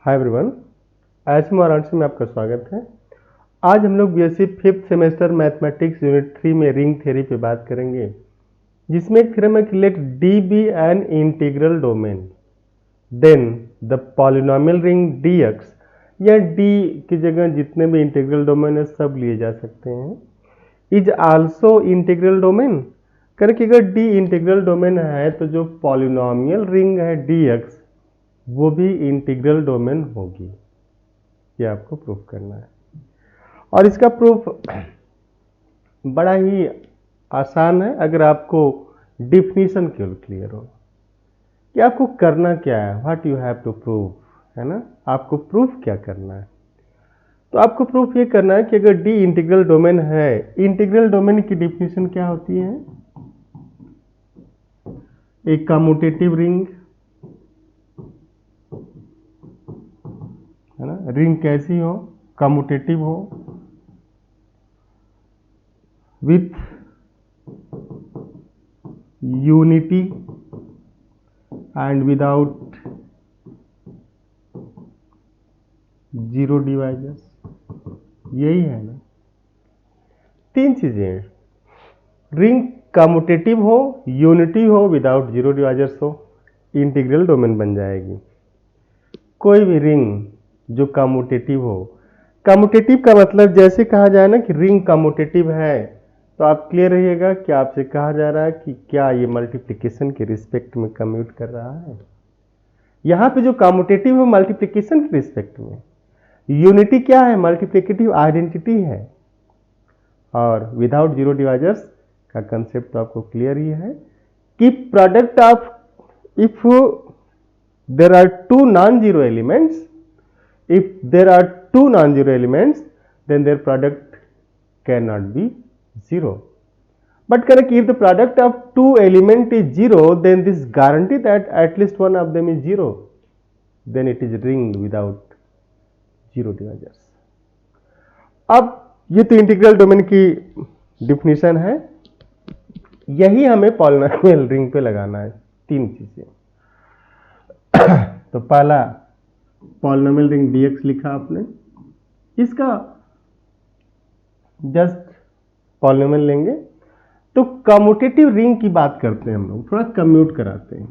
Hi everyone, IIM Varanasi में आपका स्वागत है। आज हम लोग BSc 5th semester mathematics unit 3 में रिंग थ्योरी पे बात करेंगे, जिसमें एक थ्योरम है कि let D be an integral domain, then the polynomial ring dx, या D की जगह जितने भी इंटीग्रल डोमेन है सब लिए जा सकते हैं, इज आल्सो इंटीग्रल डोमेन। करके अगर D इंटीग्रल डोमेन है तो जो पॉलिनोमियल रिंग है dx वो भी इंटीग्रल डोमेन होगी। ये आपको प्रूफ करना है और इसका प्रूफ बड़ा ही आसान है अगर आपको डिफिनीशन केवल क्लियर हो कि आपको करना क्या है, what you have to prove, है ना। आपको प्रूफ क्या करना है, तो आपको प्रूफ ये करना है कि अगर डी इंटीग्रल डोमेन है, इंटीग्रल डोमेन की डिफिनीशन क्या होती है। एक कम्यूटेटिव रिंग, है ना। रिंग कैसी हो, कम्यूटेटिव हो, with unity and without zero divisors. यही है ना, तीन चीजें हैं। रिंग कम्यूटेटिव हो, यूनिटी हो, विदाउट जीरो डिवाइजर्स हो, इंटीग्रल डोमेन बन जाएगी। कोई भी रिंग जो कम्यूटेटिव हो, कम्यूटेटिव का मतलब जैसे कहा जाए ना कि रिंग कम्यूटेटिव है, तो आप क्लियर रहिएगा कि आपसे कहा जा रहा है कि क्या ये मल्टीप्लिकेशन के रिस्पेक्ट में कम्यूट कर रहा है। यहां पे जो कम्यूटेटिव है मल्टीप्लिकेशन के रिस्पेक्ट में, यूनिटी क्या है, मल्टीप्लिकेटिव आइडेंटिटी है, और विदाउट जीरो डिवाइजर्स का कंसेप्ट तो आपको क्लियर ही है कि product of, if there are two non zero elements, if there are two non-zero elements, then their product cannot be zero. But correct, if the product of two element is zero, then this guarantee that at least one of them is zero, then it is ring without zero divisors. अब ये तो integral domain की definition है, यही हमें polynomial ring पे लगाना है। तीन चीजें तो पहला पॉलिनोमियल रिंग dx लिखा आपने, इसका जस्ट पॉलिनोमियल लेंगे तो कम्यूटेटिव रिंग की बात करते हैं हम लोग, थोड़ा कम्यूट कराते हैं।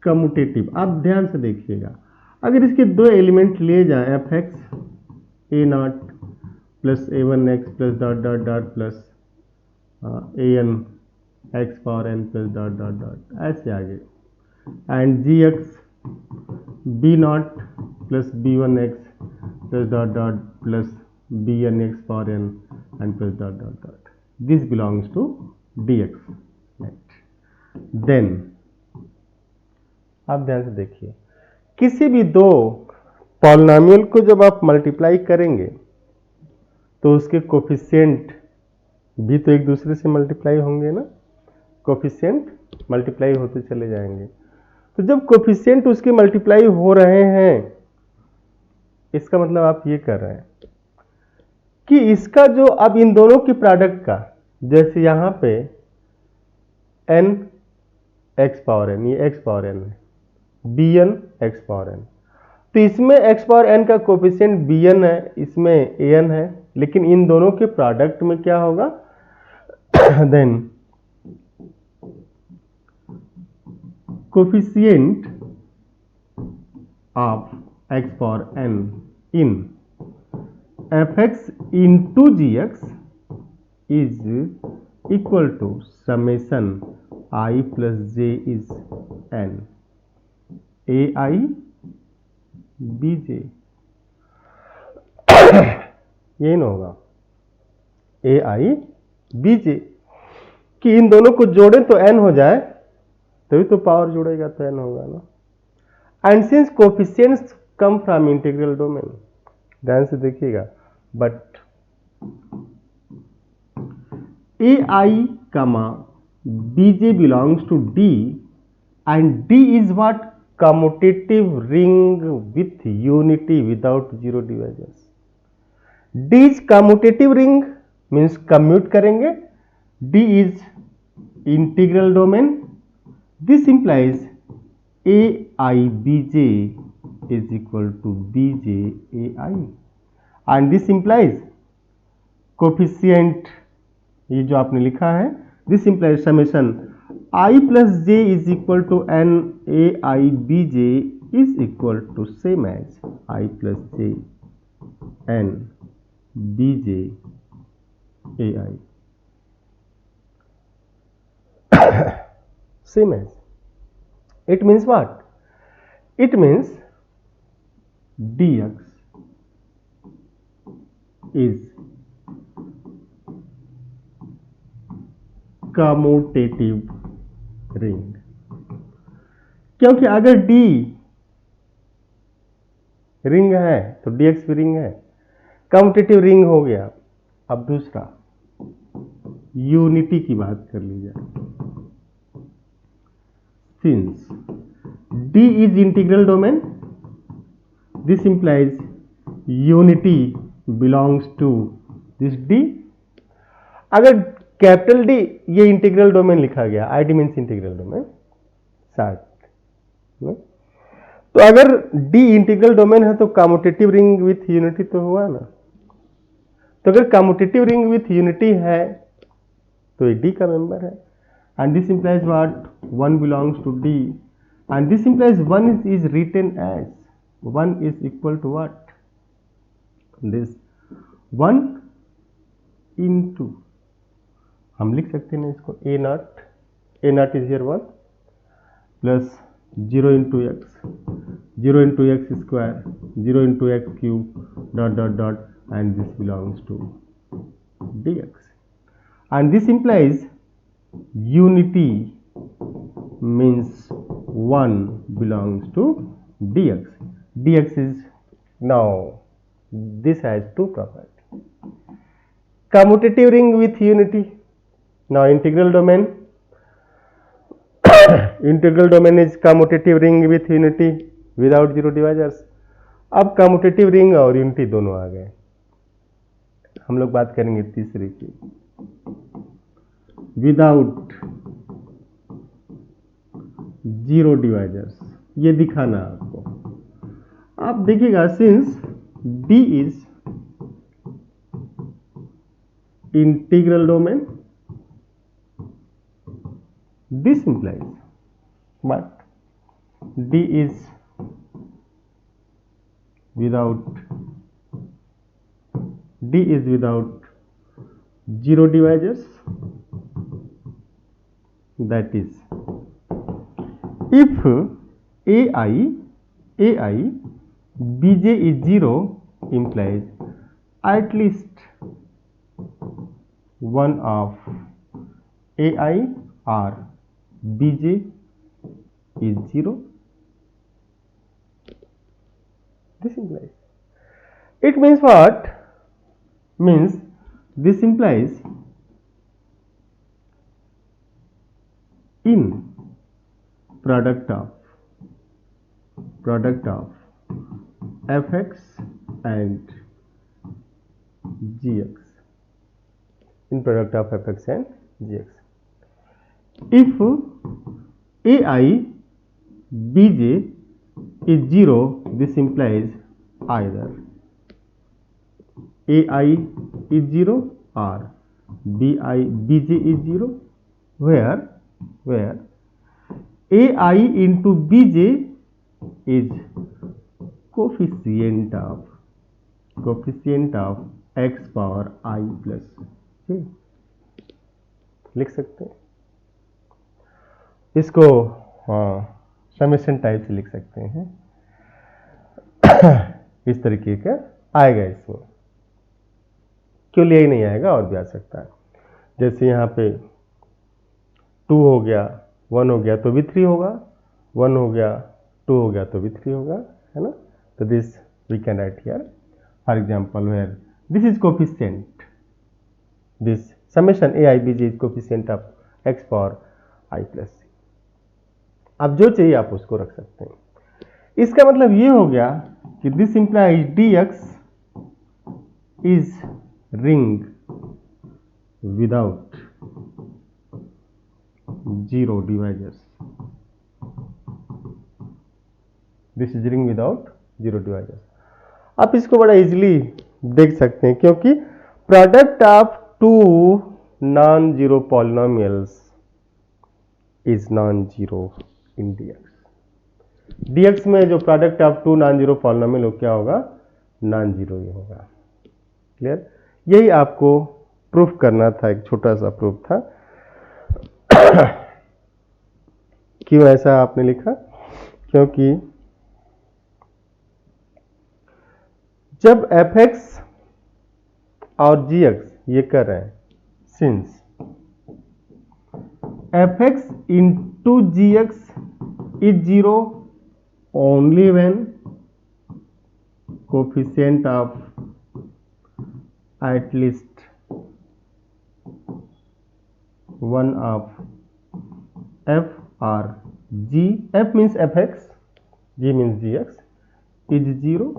कम्यूटेटिव, आप ध्यान से देखिएगा, अगर इसके दो एलिमेंट लिए जाएं, F X A naught plus A one X plus dot dot dot plus A N X power N plus dot dot dot, ऐसे आगे, and G X B naught plus B one X plus dot dot plus B N X power N and plus dot dot dot, this belongs to D X. देन आप ध्यान से देखिए, किसी भी दो पॉलिनोमियल को जब आप मल्टीप्लाई करेंगे तो उसके कोफिशिएंट भी तो एक दूसरे से मल्टीप्लाई होंगे ना, कोफिशिएंट मल्टीप्लाई होते चले जाएंगे। तो जब कोफिशिएंट उसके मल्टीप्लाई हो रहे हैं, इसका मतलब आप ये कर रहे हैं कि इसका जो अब इन दोनों की प्रोडक्ट का, जैसे यहां पे n एक्स पावर n, ये x पावर n है, bn x पावर n, तो इसमें x पावर n का कोफिशिएंट bn है, इसमें an है, लेकिन इन दोनों के प्रोडक्ट में क्या होगा then coefficient of x power n in fx into gx is equal to summation I plus j is n ai bj, यही ना होगा, ai bj, कि इन दोनों को जोड़े तो n हो जाए, तभी तो पावर जुड़ेगा तो n होगा ना। And since coefficients come from integral domain, ध्यान से देखिएगा, but A I comma bj belongs to d and d is what, commutative ring with unity without zero divisors. d is commutative ring means commute करेंगे, d is integral domain, this implies IBJ is equal to BJAI, and this implies coefficient, ये जो आपने लिखा है, this implies summation I plus j is equal to n AIBJ is equal to same as I plus j n BJAI. Same as. It means what? It means dx is commutative ring, क्योंकि अगर d ring है तो dx भी ring है, commutative ring हो गया। अब दूसरा यूनिटी की बात कर ली जाए। Since d is integral domain, this implies unity belongs to this d। अगर कैपिटल D ये इंटीग्रल डोमेन लिखा गया, ID मीन्स इंटीग्रल डोमेन 60, तो अगर D इंटीग्रल डोमेन है तो कम्यूटेटिव रिंग विथ यूनिटी तो हुआ ना। तो अगर कम्यूटेटिव रिंग विथ यूनिटी है तो ये D का मेंबर है, and this implies what, 1 belongs to D, and this implies 1 is written as 1 is equal to what, this 1 into, हम लिख सकते हैं इसको a naught is here 1 plus 0 into x, 0 into x square, 0 into x cube dot and this belongs to dx, and this implies unity means 1 belongs to dx. Dx is, now this has two properties, commutative ring with unity. Now integral domain is commutative ring with unity without zero divisors. अब commutative ring और unity दोनों आ गए। हम लोग बात करेंगे तीसरे की, विदाउट जीरो डिवाइजर्स। ये दिखाना आपको, आप देखिएगा since D is integral domain, this implies what, D is without zero divisors, that is if AI BJ is 0 implies at least one of AI or BJ is 0. This implies, it means what, means this implies in product of fx and gx, in product of fx and gx, if AI bj is 0, this implies either AI is 0 or bj is 0, where AI into bj is coefficient of x power I plus j, लिख सकते हैं इसको, summation type से लिख सकते हैं। इस तरीके का आएगा इसमें, क्यों लिए ही नहीं आएगा, और भी आ सकता है। जैसे यहाँ पे 2 हो गया, 1 हो गया तो भी 3 होगा, 1 हो गया 2 हो गया तो भी 3 होगा, है ना। तो this we can write here for example where this is coefficient, this summation AIBJ is coefficient of x power I plus c. आप जो चाहिए आप उसको रख सकते हैं। इसका मतलब ये हो गया कि this implies dx is ring without zero divisors. This is ring without zero divisors. आप इसको बड़ा इजीली देख सकते हैं क्योंकि product of two non zero polynomials is non zero in DX. DX में जो product of two non zero polynomial हो क्या होगा, नॉन जीरो ही होगा। क्लियर, यही आपको प्रूफ करना था, एक छोटा सा प्रूफ था। क्यों ऐसा आपने लिखा, क्योंकि जब fx और gx ये कर रहे हैं, since fx into gx is zero only when coefficient of at least one of f or g, f means fx, g means gx is zero।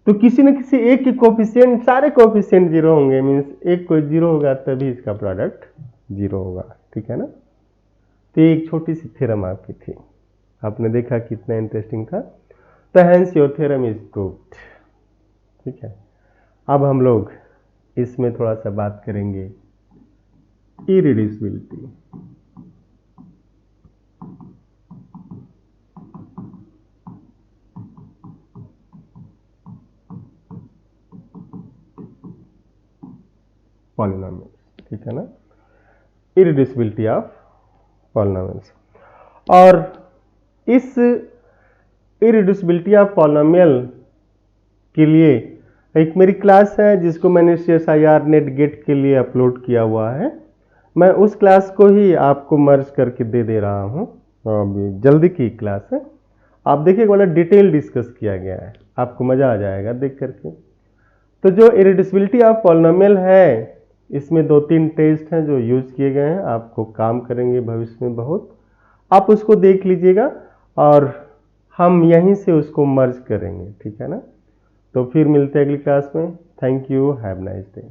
तो किसी न किसी एक के कोफिशिएंट, सारे कोफिशिएंट जीरो होंगे, मीन्स एक कोई जीरो होगा तभी इसका प्रोडक्ट जीरो होगा। ठीक है ना। तो एक छोटी सी थ्योरम आपकी थी, आपने देखा कितना इंटरेस्टिंग था। तो hence your theorem is proved. ठीक है, अब हम लोग इसमें थोड़ा सा बात करेंगे इरिड्यूसिबिलिटी। पॉलिनोमियल्स, ठीक है ना, इरिड्यूसिबिलिटी ऑफ पॉलिनोमियल्स। और इस इरिड्यूसिबिलिटी ऑफ पॉलिनोमियल के लिए एक मेरी क्लास है जिसको मैंने CSIR नेट गेट के लिए अपलोड किया हुआ है। मैं उस क्लास को ही आपको मर्ज करके दे रहा हूँ, अभी जल्दी की क्लास है। आप देखिए बड़ा डिटेल डिस्कस किया गया है, आपको मज़ा आ जाएगा देख करके। तो जो इरिड्यूसिबिलिटी ऑफ पॉलिनोमियल है, इसमें 2-3 टेस्ट हैं जो यूज किए गए हैं, आपको काम करेंगे भविष्य में बहुत। आप उसको देख लीजिएगा और हम यहीं से उसको मर्ज करेंगे। ठीक है ना। तो फिर मिलते हैं अगली क्लास में। Thank you, have nice day.